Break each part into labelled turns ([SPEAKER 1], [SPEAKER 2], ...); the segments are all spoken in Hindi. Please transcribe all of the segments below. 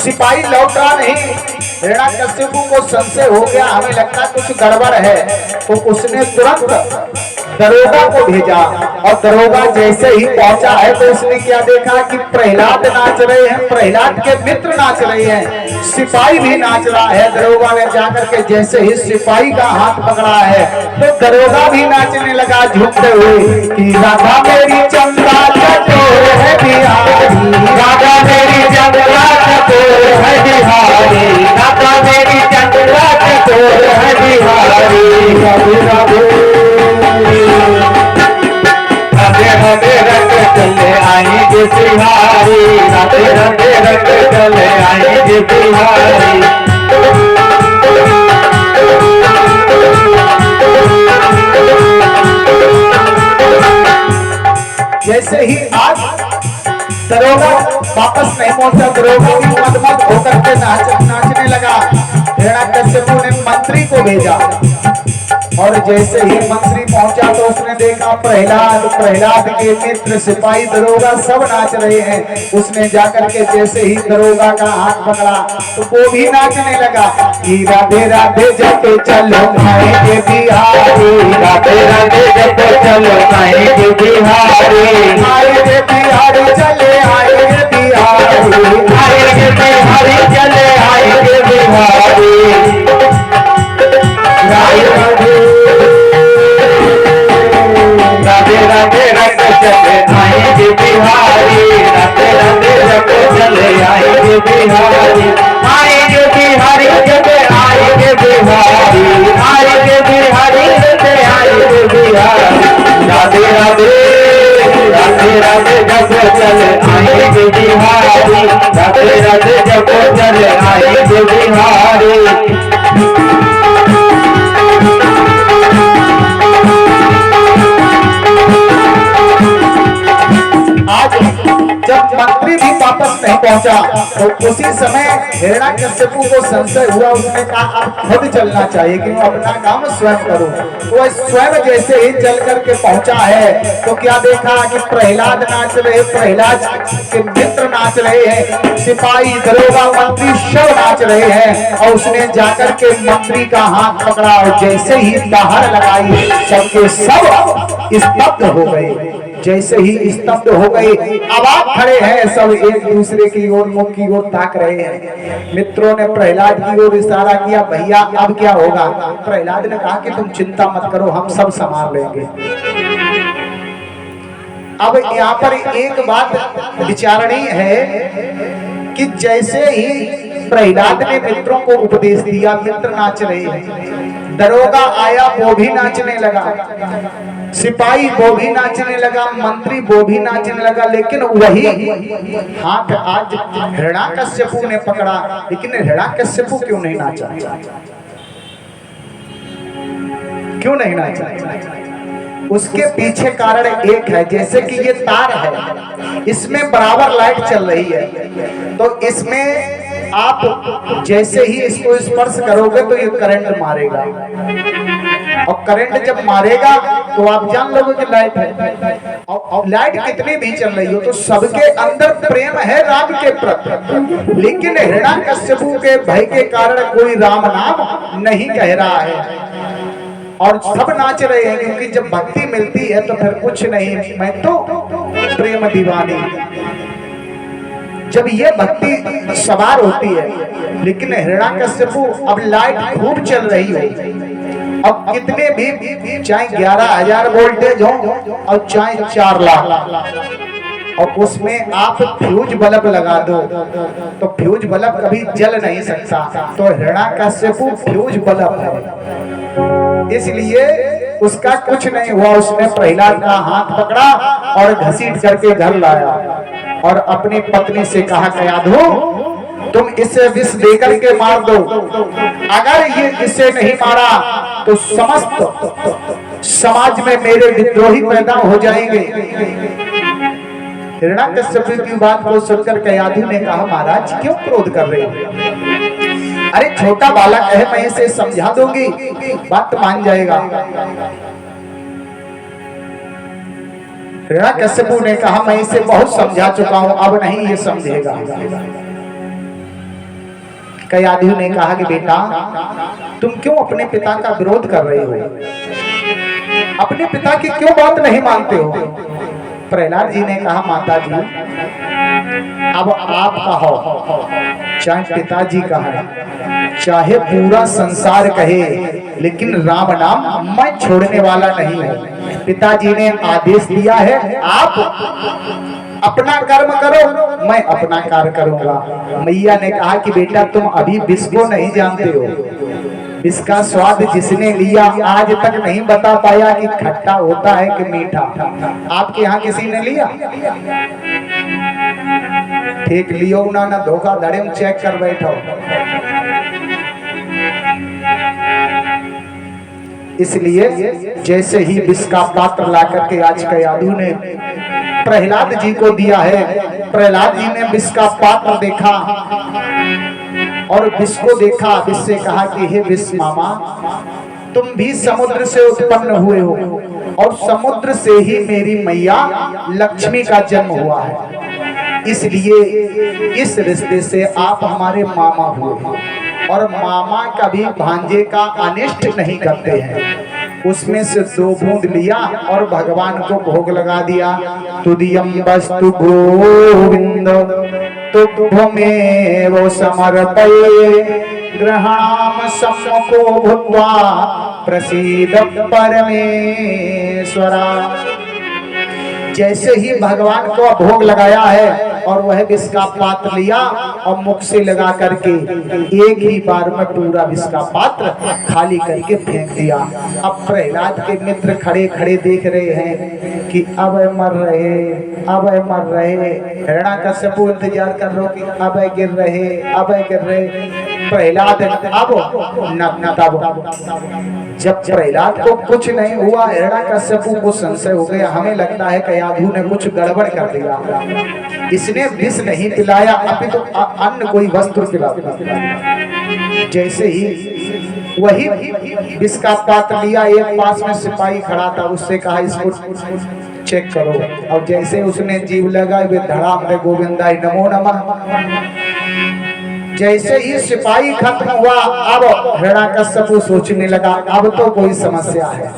[SPEAKER 1] सिपाही लौटा नहीं। हिरण्यकशिपु को संशय हो गया, हमें लगता कुछ गड़बड़ है, तो उसने तुरंत दरोगा को भेजा। और दरोगा जैसे ही पहुंचा है तो उसने क्या देखा कि प्रहलाद नाच रहे हैं, प्रहलाद के मित्र नाच रहे हैं, सिपाही भी नाच रहा है। दरोगा ने जाकर के जैसे ही सिपाही का हाथ पकड़ा है तो दरोगा भी नाचने लगा झूमते हुए कि राधा मेरी चंदा चकोर है बिहारी, राधा मेरी चंदा चकोर है बिहारी, राधा मेरी चंदा चकोर है बिहारी। राधे राधे रंग चले आएंगे बिहारी, राधे राधे रंग चले आएंगे बिहारी। जैसे ही आज दरोगा वापस नहीं पहुंचा, दरोगा भी मद होकर के नाचने लगा। हिरण्यकशिपु ने मंत्री को भेजा और जैसे ही मंत्री पहुंचा तो उसने देखा प्रहलाद के मित्र सिपाही दरोगा सब नाच रहे हैं। उसने जाकर के जैसे ही दरोगा का हाथ पकड़ा तो वो भी नाचने लगा कि राधे राधे जब चलो आएंगे बिहारी, राधे राधे जब चलो आएंगे बिहारी, आएंगे बिहारी चले आएंगे बिहारी, आएंगे बिहारी चले आएंगे बिहारी। राधे राधे रंग चले आएंगे बिहारी, राधे राधे रंग चले आएंगे बिहारी, आएंगे बिहारी जब आएंगे बिहारी, आएंगे बिहारी जब आएंगे बिहारी। राधे राधे राधे राधे जब चले आएंगे बिहारी, राधे राधे जब चले आएंगे बिहारी। आज जब मंत्री भी वापस नहीं पहुंचा तो उसी समय हिरण्यकशिपु को संशय हुआ। उसने कहा अब खुद चलना चाहिए कि मैं अपना काम स्वयं करूं। तो वह स्वयं जैसे ही चल करके पहुंचा है तो क्या देखा कि प्रहलाद नाच रहे, प्रहलाद के मित्र नाच रहे हैं, सिपाही दरोगा मंत्री सब नाच रहे हैं। और उसने जाकर के मंत्री का हाथ पकड़ा और जैसे ही बाहर लगाई सबके सब स्तब्ध हो गए। जैसे ही स्तब्ध हो गए, अब आप खड़े हैं, सब एक दूसरे की ओर मुख की ओर ताक रहे हैं। मित्रों ने प्रहलाद की ओर इशारा किया, भैया अब क्या होगा? प्रहलाद ने कहा कि तुम चिंता मत करो, हम सब संभाल लेंगे। अब यहाँ पर एक बात विचारणीय है कि जैसे ही प्रहलाद ने मित्रों को उपदेश दिया, मित्र नाच रहे हैं, दरोगा आया वो भी नाचने लगा, सिपाही वो भी नाचने लगा, मंत्री वो भी नाचने लगा, लेकिन वही हाथ आज हिरण्यकशिपु ने पकड़ा। लेकिन हिरण्यकशिपु क्यों नहीं नाचा? क्यों नहीं नाचा? उसके पीछे कारण एक है, जैसे कि ये तार है, इसमें बराबर लाइट चल रही है, तो इसमें आप जैसे ही इसको स्पर्श करोगे तो ये करंट मारेगा, और करंट जब मारेगा तो आप जान लोगे कि लाइट है। और लाइट कितनी भी चल रही हो तो सबके अंदर प्रेम है राम के प्रति, लेकिन हिरण्यकशिपु के भय के कारण कोई राम नाम नहीं कह रहा है और सब नाच रहे हैं, क्योंकि जब भक्ति मिलती है तो फिर कुछ नहीं, मैं तो प्रेम दीवानी। जब ये भक्ति सवार होती है, लेकिन हिरण्यकशिपु अब लाइट खूब चल रही है, अब कितने भी चाहे 11,000 वोल्टेज हो और चाहे 4 लाख, और उसमें आप फ्यूज बल्ब लगा दो तो फ्यूज बल्ब कभी जल नहीं सकता। तो हिरण्यकशिपु फ्यूज बल्ब है, इसलिए उसका कुछ नहीं हुआ। उसने प्रहलाद का हाथ पकड़ा और घसीट करके घर लाया और अपनी पत्नी से कहा, कयाधु तुम इसे विष देकर के मार दो, अगर ये इसे नहीं मारा तो समस्त समाज में मेरे विद्रोही पैदा हो जाएंगे। हिरण्यकशिपु की बात को सुनकर कयाधु ने कहा, महाराज क्यों क्रोध कर रहे हैं? अरे छोटा बालक है, मैं इसे समझा दूंगी, बात मान जाएगा। हिरण्यकशिपु ने कहा, मैं इसे बहुत समझा चुका हूं, अब नहीं ये समझेगा। कयाधु ने कहा कि बेटा तुम क्यों अपने पिता का विरोध कर रहे हो, अपने पिता की क्यों बात नहीं मानते हो। प्रहलाद जी ने कहा माता जी अब आप कहो, चाहे पिताजी कहे, चाहे पूरा संसार कहे, लेकिन राम नाम मैं छोड़ने वाला नहीं हूं। पिताजी ने आदेश दिया है आप अपना कर्म करो, मैं अपना कार्य करूंगा। मैया ने कहा कि बेटा तुम अभी विष को नहीं जानते हो, विष का स्वाद जिसने लिया आज तक नहीं बता पाया कि खट्टा होता है कि मीठा। आपके यहाँ किसी ने लिया? ठीक लियो ना धोखाधड़ी में चेक कर बैठो। इसलिए जैसे ही विष का पात्र लाकर के आज कयाधु ने प्रहलाद जी को दिया है, प्रहलाद जी ने विष का पात्र देखा और विष को देखा, विष से कहा कि हे विष मामा तुम भी समुद्र से उत्पन्न हुए हो और समुद्र से ही मेरी मैया लक्ष्मी का जन्म हुआ है, इसलिए इस रिश्ते से आप हमारे मामा हुए और मामा कभी भांजे का अनिष्ट नहीं करते हैं। उसमें से 2 बूंद लिया और भगवान को भोग लगा दिया। तुदियम वस्तु गोविंद तुभ्यमेव समर्पये ग्रहाम सम्मुखो भूत्वा प्रसीद परमेश्वरा। जैसे ही भगवान को भोग लगाया है और वह विष का पात्र लिया और मुख से लगा करके एक ही बार में पूरा विष का पात्र खाली करके फेंक दिया। अब प्रहलाद के मित्र खड़े खड़े देख रहे हैं कि अब मर रहे, अब मर रहे। हिरण्याकश्यप इंतजार कर रहे कि अब गिर रहे, अब गिर रहे। प्रहलाद अब न तब जब प्रहलाद को कुछ नहीं हुआ, हिरण्याकश्यप को संशय हो गया, हमें लगता है कयाधु ने कुछ गड़बड़ कर दिया, इसने विष नहीं पिलाया अभी तो अन्य कोई वस्त्र पिलाता। जैसे ही वही विष का पात्र लिया, एक पास में सिपाही खड़ा था, उससे कहा इसको चेक करो। अब जैसे उसने जीव लगा वे धड़ाम रे गोविंदाय नमो नमः। जैसे ही सिपाही खत्म हुआ, अब हिरण्याकश्यप सोचने लगा अब तो कोई समस्या है।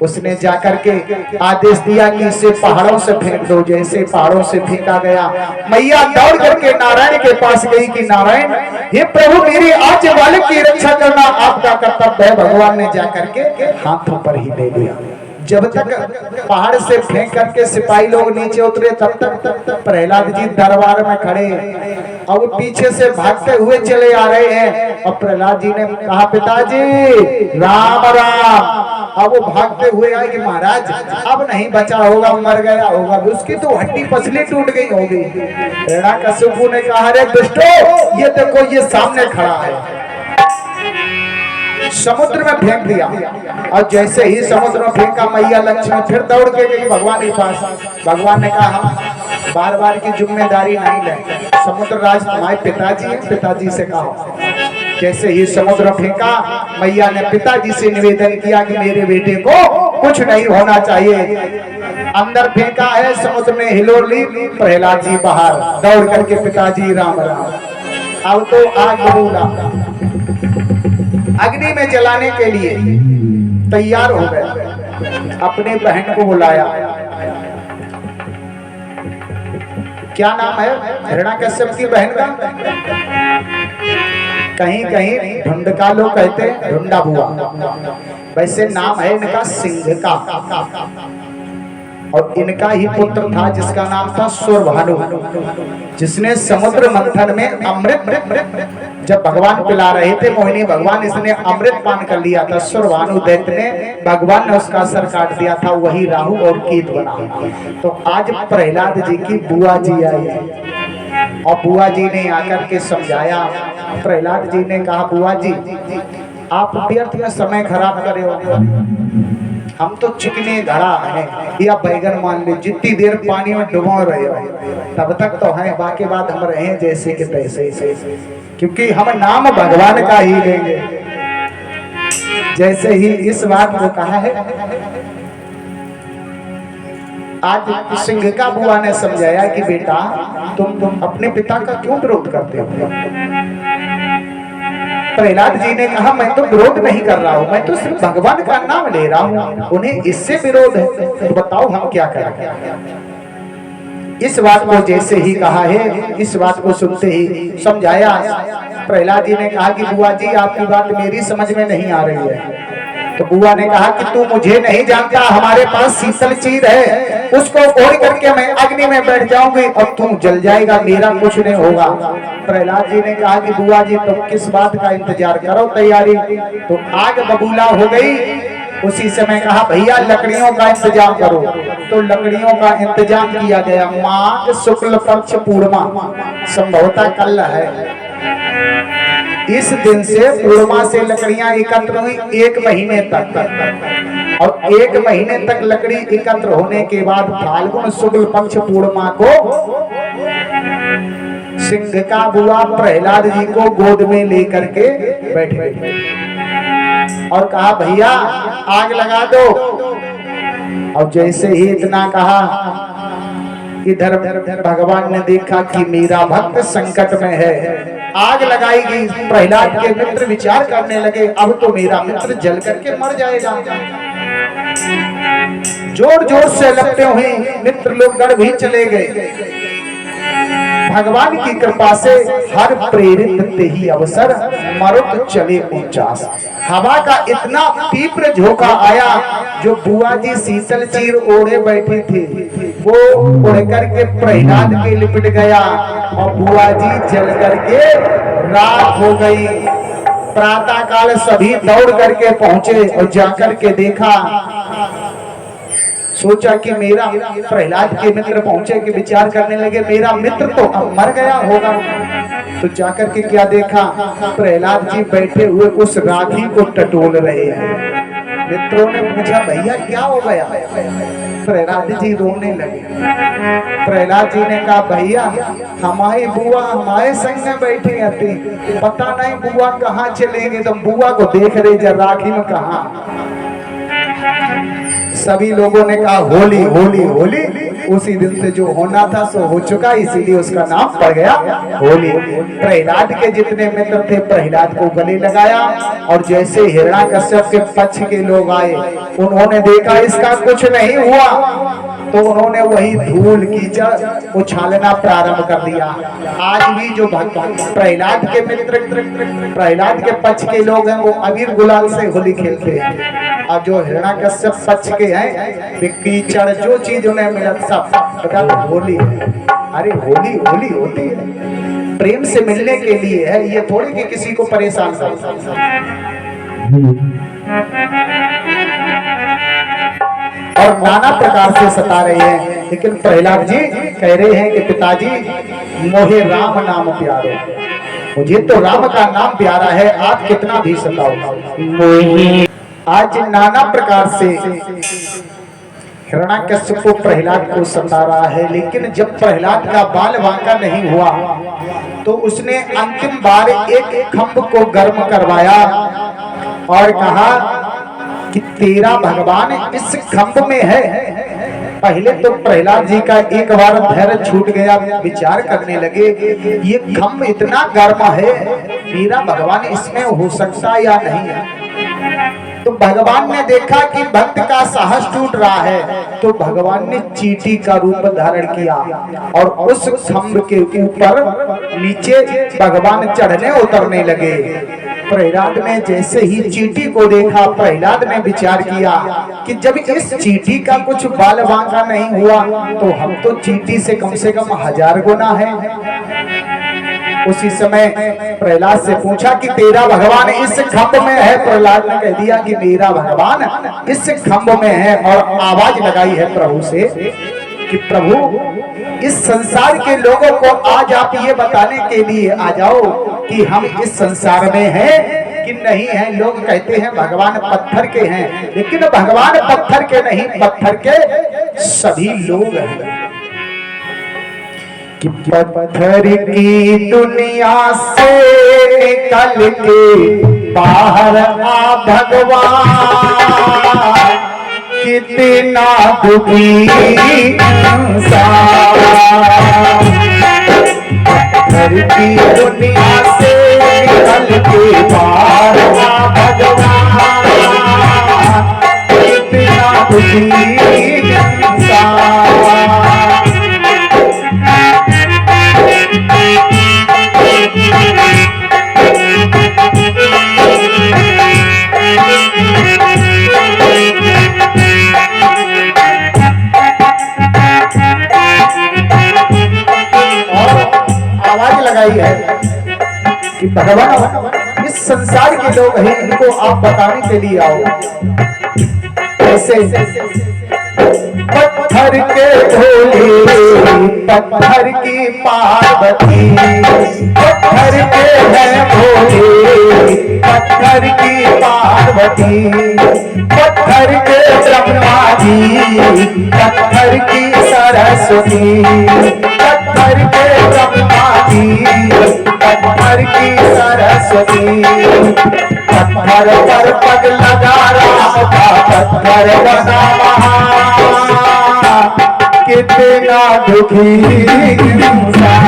[SPEAKER 1] उसने जाकर के आदेश दिया कि इसे पहाड़ों से फेंक दो। जैसे पहाड़ों से फेंका गया, मैया दौड़ करके नारायण के पास गई कि नारायण हे प्रभु मेरी आज बालक की रक्षा करना आपका कर्तव्य है। भगवान ने जाकर के हाथों पर ही ले लिया। जब तक पहाड़ से फेंक करके सिपाही लोग नीचे उतरे तब तक प्रहलाद जी दरबार में खड़े और वो पीछे से भागते हुए चले आ रहे हैं। और प्रहलाद जी ने कहा पिताजी राम राम। अब वो भागते हुए आए कि महाराज अब नहीं बचा होगा, मर गया होगा, उसकी तो हड्डी पसली टूट गई होगी। हिरण्याकश्यप ने कहा अरे दुष्टो ये देखो ये सामने खड़ा है। समुद्र में फेंक दिया और जैसे ही समुद्र में फेंका, मैया लक्ष्मी फिर दौड़ के गई भगवान के पास। भगवान ने कहा हम बार बार की जिम्मेदारी नहीं लें, समुद्र राज तुम्हारे पिताजी है, पिताजी से कहो। जैसे ही समुद्र फेंका, मैया ने पिताजी से निवेदन किया कि मेरे बेटे को कुछ नहीं होना चाहिए। अंदर फेंका है, समुद्र में हिलोर ली, प्रहलाद जी बाहर दौड़ करके पिताजी राम राम। अब तो आग बबूला अग्नि में जलाने के लिए तैयार हो गए। अपने बहन को बुलाया, क्या नाम है हिरण्याकश्यप की बहन का? कहीं कहीं ढूंढका लोग कहते हैं ढूंढा बुआ, वैसे नाम है इनका सिंघका। और इनका ही पुत्र था जिसका नाम था सूरभानु, जिसने समुद्र मंथन में अमृत जब भगवान पिला रहे थे मोहिनी भगवान, इसने अमृत पान कर लिया था। सूरभानु दैत्य ने, भगवान ने उसका सर काट दिया था, वही राहु और केतु बना। तो आज प्रहलाद जी की बुआ जी आई है और बुआ जी ने आकर के समझाया। प्रहलाद जी ने कहा बुआ जी आप व्यर्थ में समय खराब करे हो, हम तो चिकने घड़ा है या बैगन मान ले, जितनी देर पानी में डुबो रहे हो तब तक तो है, बाकी बात हम रहे जैसे कि तैसे, क्योंकि हम नाम भगवान का ही लेंगे। जैसे ही इस बात को कहा है, आज सिंघका बुआ ने समझाया कि बेटा तुम अपने पिता का क्यों विरोध करते हो। प्रहलाद जी ने कहा मैं तो विरोध नहीं कर रहा हूं, मैं तो सिर्फ भगवान का नाम ले रहा हूं, उन्हें इससे विरोध है, तो बताओ हम क्या करें। इस बात को जैसे ही कहा है, इस बात को सुनते ही समझाया। प्रहलाद जी ने कहा कि बुआ जी आपकी बात मेरी समझ में नहीं आ रही है। तो बुआ ने कहा कि तू मुझे नहीं जानता, हमारे पास शीतल चीर है, उसको फोड़ करके मैं अग्नि में बैठ जाऊंगी और तू जल जाएगा, मेरा कुछ नहीं होगा। प्रहलाद जी ने कहा कि बुआ जी तुम किस बात का इंतजार करो, तैयारी। तो आग बबूला हो गई। उसी समय कहा भैया लकड़ियों का इंतजाम करो। तो लकड़ियों का इंतजाम किया गया। माघ शुक्ल पक्ष पूर्णिमा, संभवतः कल है। इस दिन से पूर्णिमा से लकड़ियां एकत्र हुई 1 महीने तक, और 1 महीने तक लकड़ी एकत्र होने के बाद फाल्गुन शुक्ल पक्ष पूर्णिमा को सिंह का बुआ प्रहलाद जी को गोद में लेकर के बैठे और कहा भैया आग लगा दो। और जैसे ही इतना कहा, इधर भगवान ने देखा कि मेरा भक्त संकट में है, आग लगाई गई। प्रहलाद के मित्र विचार करने लगे अब तो मेरा मित्र जल करके मर जाएगा। जोर जोर से लगते हुए मित्र लोग गर्भ ही चले गए। भगवान की कृपा से हर प्रेरित ते ही अवसर मरुत चले 49। हवा का इतना तीव्र झोंका आया, जो बुआ जी शीतल चीर ओढ़े बैठी थी वो उड़ करके प्रहलाद के लिपट गया और बुआ जी जल करके राख हो गई। प्रातः काल सभी दौड़ करके पहुंचे और जाकर के देखा, सोचा कि मेरा प्रहलाद के मित्र पहुंचे कि विचार करने लगे मेरा मित्र तो अब मर गया होगा। तो जाकर के क्या देखा, प्रहलाद जी बैठे हुए उस राखी को टटोल रहे हैं। मित्रों ने पूछा भैया क्या हो गया। प्रहलाद जी रोने लगे। प्रहलाद जी ने कहा भैया हमारी बुआ हमारे संग में बैठी आती, पता नहीं बुआ कहाँ चलेंगे, तो बुआ को देख रहे जब राखी में कहा। सभी लोगों ने कहा होली होली होली। उसी दिन से जो होना था सो हो चुका, इसीलिए उसका नाम पड़ गया होली। प्रहलाद के जितने मित्र थे प्रहलाद को गले लगाया, और जैसे हिरण्याकश्यप के पक्ष के लोग आए उन्होंने देखा इसका कुछ नहीं हुआ, तो उन्होंने वही धूल कीचड़ उछालना प्रारंभ कर दिया। आज भी जो प्रहलाद के मित्र प्रहलाद के पक्ष के लोग हैं वो अबीर गुलाल से होली खेलते हैं, और जो हिरण्याकश्यप पक्ष के हैं कीचड़ जो चीज उन्हें मिला सब बता होली। अरे होली होली होती है, प्रेम से मिलने के लिए है, ये थोड़ी कि किसी को परेशान कर। और नाना प्रकार से सता रहे हैं, लेकिन प्रहलाद जी कह रहे हैं कि पिताजी मोहे राम नाम प्यारो, मुझे तो राम का नाम प्यारा है, आप कितना भी सताओ। आज नाना प्रकार से हिरण्याकश्यप को प्रहलाद को सता रहा है, लेकिन जब प्रहलाद का बाल बांका नहीं हुआ तो उसने अंतिम बार एक खंभ को गर्म करवाया और कहा कि तेरा भगवान इस खंभ में है। पहले तो प्रहलाद जी का एक बार धैर्य छूट गया, विचार करने लगे ये खंभ इतना गर्म है, मेरा भगवान इसमें हो सकता या नहीं है। तो भगवान ने देखा कि भक्त का साहस टूट रहा है, तो भगवान ने चींटी का रूप धारण किया और उस खंभ के ऊपर नीचे भगवान चढ़ने उतरने लगे। प्रहलाद ने जैसे ही चींटी को देखा, प्रहलाद ने विचार किया कि जब इस चींटी का कुछ बाल बांका नहीं हुआ तो हम तो चींटी से कम 1000 गुना है। उसी समय प्रहलाद से पूछा कि तेरा भगवान इस खंभ में है। प्रहलाद ने कह दिया कि मेरा भगवान इस खंभ में है, और आवाज लगाई है प्रभु से कि प्रभु इस संसार के लोगों को आज आप ये बताने के लिए आ जाओ कि हम इस संसार में हैं कि नहीं है। लोग कहते हैं भगवान पत्थर के हैं, लेकिन भगवान पत्थर के नहीं, पत्थर के सभी लोग हैं। कि पत्थर की दुनिया से निकल के बाहर आ भगवान, कितना दुखी इंसान। पत्थर की दुनिया से निकल के पार का भगवान, इतना दुखी इंसान। है कि भगवान इस संसार के लोग हैं, इनको आप बताने के लिए आओ। ऐसे पत्थर के भोले, पत्थर की पार्वती, पत्थर के हैं भोले, पत्थर की पार्वती, पत्थर के ब्रह्मा जी, पत्थर की सरस्वती, पत्थर के ब्रह्मा जी, पत्थर की सरस्वती। पत्थर पर पग लगा रहा था, पत्थर बना महान, कितना दुखी इंसान।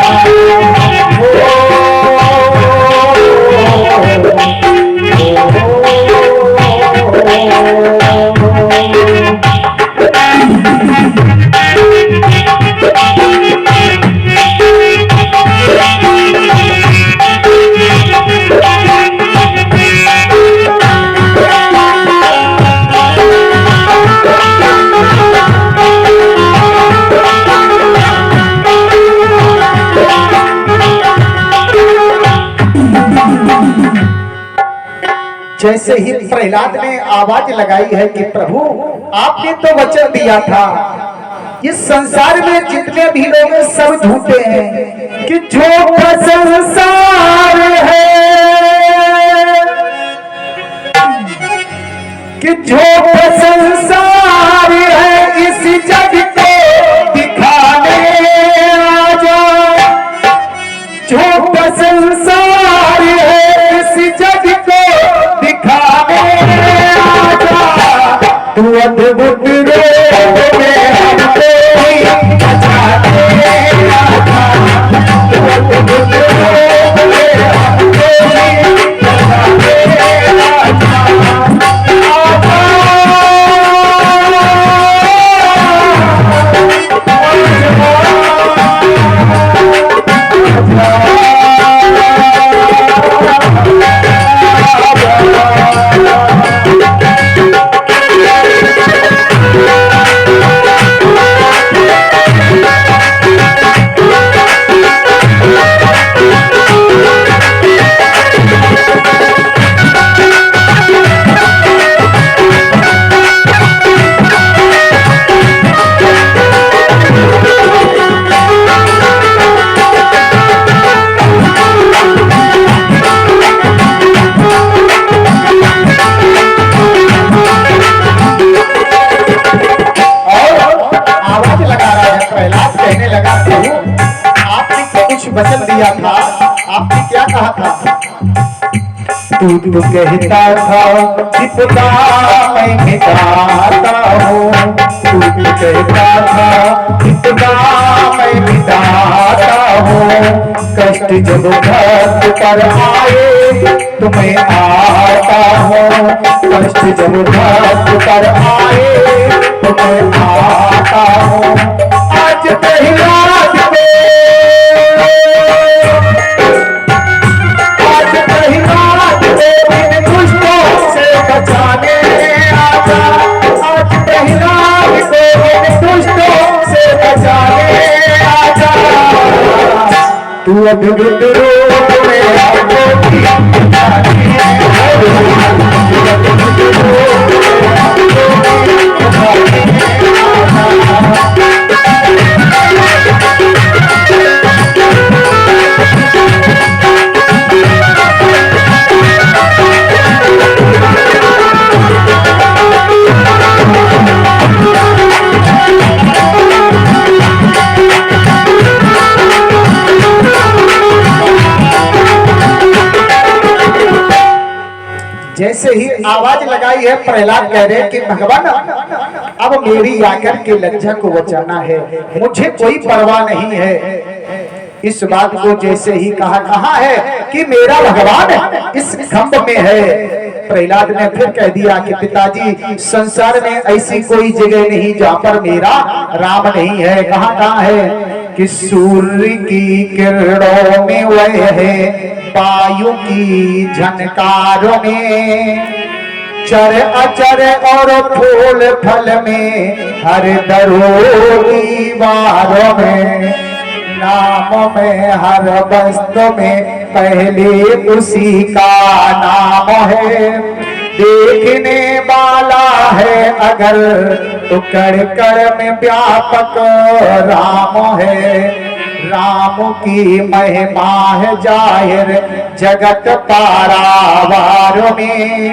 [SPEAKER 1] जैसे ही प्रहलाद ने आवाज लगाई है कि प्रभु आपने तो वचन दिया था, इस संसार में जितने भी लोग हैं सब झूठे हैं, कि झूठा संसार है, कि झूठा संसार है, इस जग को दिखाने आजा। झूठा संसार है, इस जग को दिखाने आजा। तू अद्भुत रूप में हमको ही बचाने आजा। तू अद्भुत रूप में हमको ही बचाने आजा। वचन दिया था, आपने क्या कहा था? तू तो कहता था पिता मैं मिटाता हूँ, तू तो कहता था पिता मैं मिटाता हूँ। कष्ट जब भक्त पर आए तो मैं आता हूँ, कष्ट जब भक्त पर आए तो मैं आता हूँ। आज प्रहलाद को, आज प्रहलाद को इन दुष्टों से बचाने आजा। आज प्रहलाद को इन दुष्टों से बचाने आजा। तू अद्भुत रूप में हमको भी बचाने आजा। तू अद्भुत रूप में हमको भी बचाने आजा। जैसे ही आवाज लगाई है प्रहलाद कह रहे कि भगवान अब मेरी आकर के लज्जा को बचाना है, मुझे कोई परवाह नहीं है। इस बात को जैसे ही कहा है कि मेरा भगवान इस खंभ में है, प्रहलाद ने फिर कह दिया कि पिताजी संसार में ऐसी कोई जगह नहीं जहां पर मेरा राम नहीं है। कहाँ है कि सूर्य की किरणों में वह है, वायु की झनकारों में, चर अचर और फूल फल में, हर दरो दीवारों में, नाम में हर वस्तु में पहले उसी का नाम है। देखने वाला है अगर तो कण कण में व्यापक राम है। राम की महिमा है जाहिर जगत पारावार में,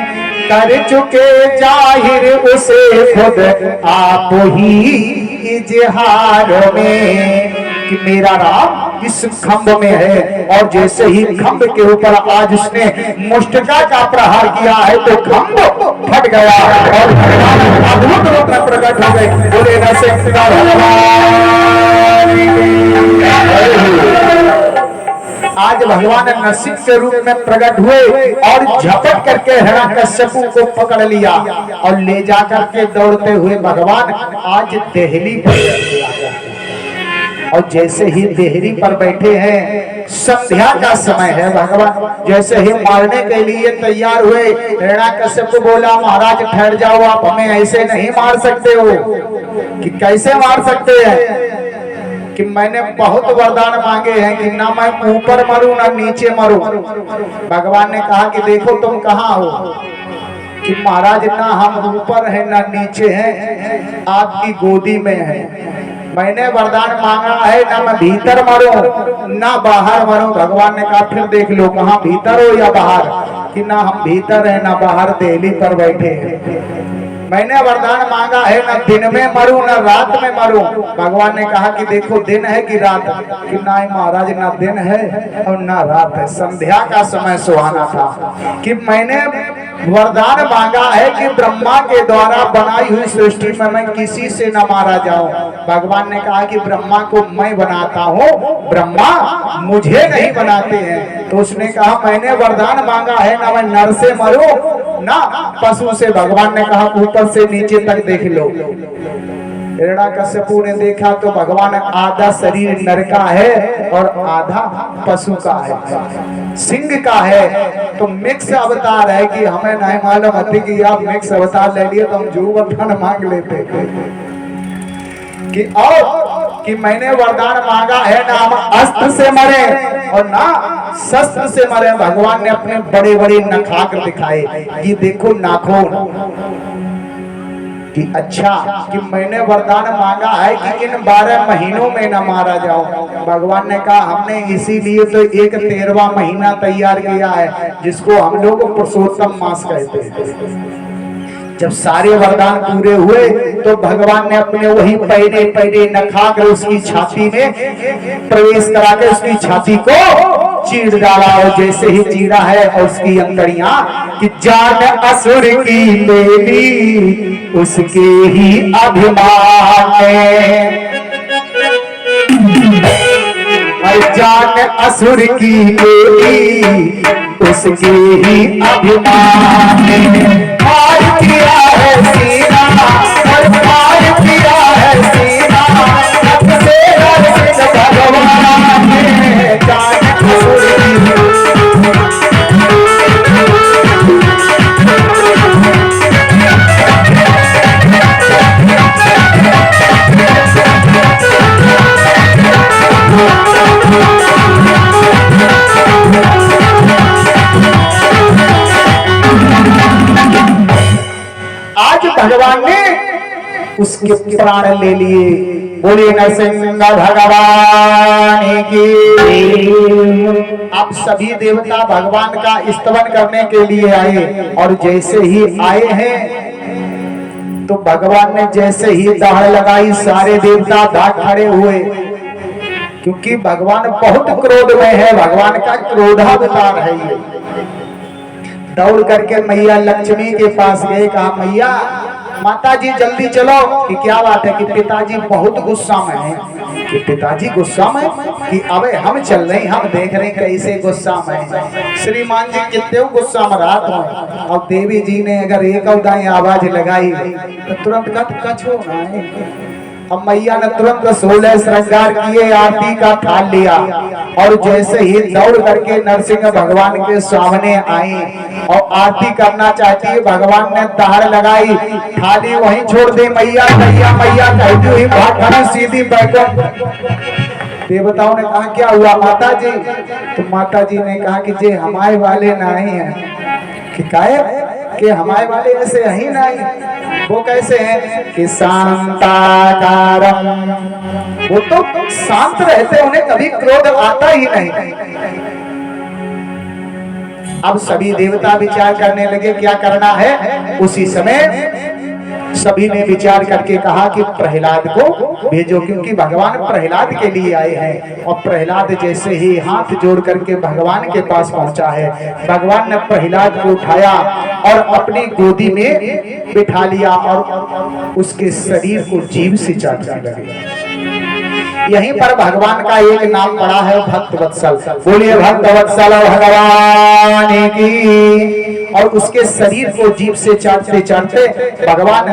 [SPEAKER 1] कर चुके जाहिर उसे खुद आप ही इजहार में कि मेरा राम इस खंभ में है। और जैसे ही खंभ के ऊपर आज उसने मुष्टिका का प्रहार किया है तो खंभ फट गया और भगवान अद्भुत रूप में प्रकट हो गए। बोले आज भगवान नरसिंह के रूप में प्रकट हुए और झपट करके हिरण्यकश्यपु को पकड़ लिया और ले जाकर के दौड़ते हुए भगवान आज देहली पर। और जैसे ही देहरी पर बैठे हैं, संध्या का समय है, भगवान जैसे ही मारने के लिए तैयार हुए, हिरण्यकश्यप बोला महाराज ठहर जाओ, आप हमें ऐसे नहीं मार सकते हो। कि कैसे मार सकते हैं? कि मैंने बहुत वरदान मांगे हैं कि ना मैं ऊपर मरूं ना नीचे मरूं। भगवान ने कहा कि देखो तुम कहाँ हो, कि महाराज ना हम ऊपर हैं ना नीचे हैं, आपकी गोदी में है। मैंने वरदान मांगा है ना मैं भीतर मरूं ना बाहर मरूं। भगवान ने कहा फिर देख लो कहाँ भीतर हो या बाहर, कि ना हम भीतर है ना बाहर देहली पर बैठे हैं। मैंने वरदान मांगा है ना दिन में मरूं ना रात में मरूं। भगवान ने कहा कि देखो दिन है कि रात, कि ना महाराज ना दिन है और ना रात है, संध्या का समय सुहाना था। कि मैंने वरदान मांगा है कि ब्रह्मा के द्वारा बनाई हुई सृष्टि में मैं किसी से न मारा जाऊं। भगवान ने कहा कि ब्रह्मा को मैं बनाता हूँ, ब्रह्मा मुझे नहीं बनाते हैं। तो उसने कहा मैंने वरदान मांगा है ना मैं नर से मरूं ना पशु से। भगवान ने कहा ऊपर से नीचे तक देख लो। हिरण्यकश्यपु ने देखा तो भगवान आधा शरीर नर का है और आधा पशु का है, सिंह का है। तो मिक्स अवतार है कि हमें नहीं मालूम होती कि आप मिक्स अवतार ले लिए तो हम जुगन मांग लेते कि और कि मैंने वरदान मांगा है ना हम अस्त्र से मरे और ना शस्त्र से मरे। भगवान ने अपने बड़े बड़े नखाग्र दिखाए, ये देखो नाखून। कि अच्छा कि मैंने वरदान मांगा है कि इन 12 महीनों में न मारा जाओ। भगवान ने कहा हमने इसीलिए तो एक 13वां महीना तैयार किया है जिसको हम लोग पुरुषोत्तम मास कहते हैं। जब सारे वरदान पूरे हुए तो भगवान ने अपने वही पहले पहले नखाग्र उसकी छाती में प्रवेश करा के उसकी छाती को चीर डाला। और जैसे ही चीरा है और उसकी अंतड़ियां कि जान असुर की ले ली उसके ही अभिमान में, जान असुर की ले ली उसके ही अभिमान में। मार किया है सीना और मार किया है सीना से भगवान ने जान असुर की। आज भगवान ने उसके प्राण ले लिए। बोले नरसिंह भगवान की। आप सभी देवता भगवान का स्तवन करने के लिए आए और जैसे ही आए हैं तो भगवान ने जैसे ही दहाड़ लगाई सारे देवता भाग खड़े हुए, क्योंकि भगवान बहुत क्रोध में है। भगवान का क्रोधावतार है ये। दौड़ करके मैया लक्ष्मी के पास गए, कहा मैया माता जी जल्दी चलो। कि क्या बात है? कि पिताजी बहुत गुस्सा में है। कि पिताजी गुस्सा में? कि अबे हम चल रहे, हम देख रहे कैसे गुस्सा में श्रीमान जी कितने गुस्सा में रात में। अब देवी जी ने अगर एक उदाई आवाज लगाई तो तुरंत कछ हो रहा है। अब मैया ने तुरंत 16 श्रृंगार किए, आरती का थाल लिया और जैसे ही दौड़ करके नरसिंह भगवान के सामने आई और आरती करना चाहती है, भगवान ने तार लगाई, थाली वहीं छोड़ दी, मैया मैया मैया कहती हुई भाग सीधी बैठक। देवताओं ने कहा क्या हुआ माता जी? तो माता जी ने कहा कि जे हमारे वाले नहीं है कि काहे कि हमारे वाले ऐसे ही नहीं। वो कैसे हैं कि शांताकारम, वो तो शांत रहते, उन्हें कभी क्रोध आता ही नहीं। अब सभी देवता विचार करने लगे क्या करना है। उसी समय सभी ने विचार करके कहा कि प्रहलाद को भेजो, क्योंकि भगवान प्रहलाद के लिए आए हैं। और प्रहलाद जैसे ही हाथ जोड़ करके भगवान के पास पहुंचा है, भगवान ने प्रहलाद को उठाया और अपनी गोदी में बिठा लिया और उसके शरीर को जीभ से चाटने लगे। यहीं पर भगवान का एक नाम पड़ा है भक्तवत्सल। बोलिए भक्तवत्सल भगवान की। और उसके शरीर को जीभ से चाटते चाटते भगवान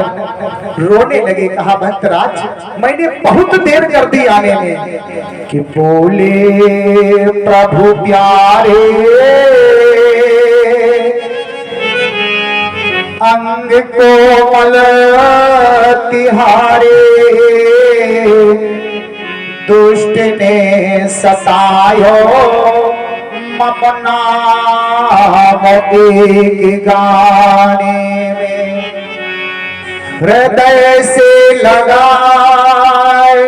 [SPEAKER 1] रोने लगे। कहा भक्तराज मैंने बहुत देर कर दी आने में। कि बोले प्रभु प्यारे अंग कोमल तिहारे, दुष्ट ने सतायो अपना एक गाने में, हृदय से लगाए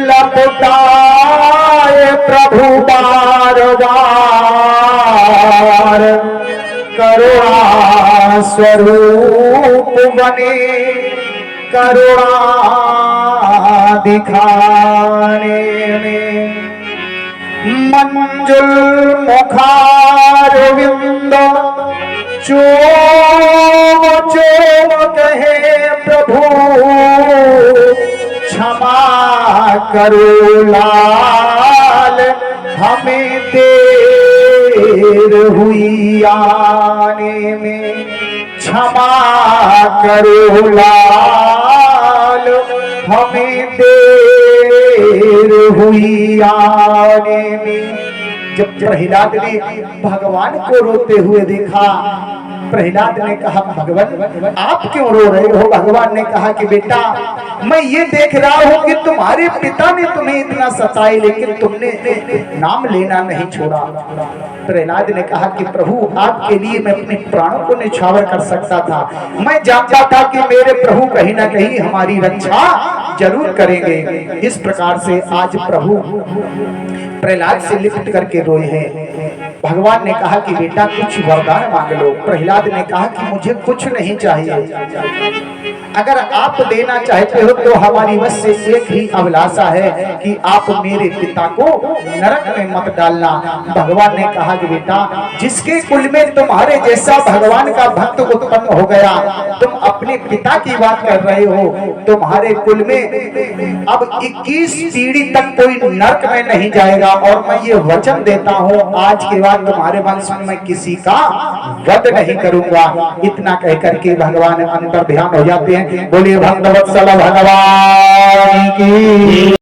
[SPEAKER 1] लपटाए प्रभु बार बार, करुणा स्वरूप बने करुणा दिखाने में। मंजुल मुखार विंद चोम चोम कहे प्रभु, क्षमा करो लाल हमें देर हुई आने में, क्षमा करो लाल हमें देर हुई आने में। जब प्रहलाद ने भगवान को रोते हुए देखा, प्रहलाद ने कहा भगवान आप क्यों रो रहे हो? भगवान ने कहा कि बेटा मैं ये देख रहा हूँ कि तुम्हारे पिता ने तुम्हें इतना सताया लेकिन तुमने नाम लेना नहीं छोड़ा। प्रहलाद ने कहा कि प्रभु आपके लिए मैं अपने प्राणों को न्यौछावर कर सकता था। मैं जानता था कि मेरे प्रभु कहीं ना कहीं हमारी रक्षा जरूर करेंगे। इस प्रकार से आज प्रभु प्रहलाद से लिपट करके रोए हैं। भगवान ने कहा कि बेटा कुछ वरदान मांग लो। प्रहलाद ने कहा कि मुझे कुछ नहीं चाहिए, अगर आप देना चाहते हो तो हमारी बस से एक ही अभिलाषा है कि आप मेरे पिता को नरक में मत डालना। भगवान ने कहा कि बेटा जिसके कुल में तुम्हारे जैसा भगवान का भक्त उत्पन्न हो गया, तुम अपने पिता की बात कर रहे हो, तुम्हारे कुल में अब 21 पीढ़ी तक कोई नरक में नहीं जाएगा। और मैं ये वचन देता हूँ आज के बाद तुम्हारे वंश में मैं किसी का वध नहीं करूंगा। इतना कह करके भगवान अंतर ध्यान हो जाते हैं। बोलिए भक्तवत्सल भगवान की।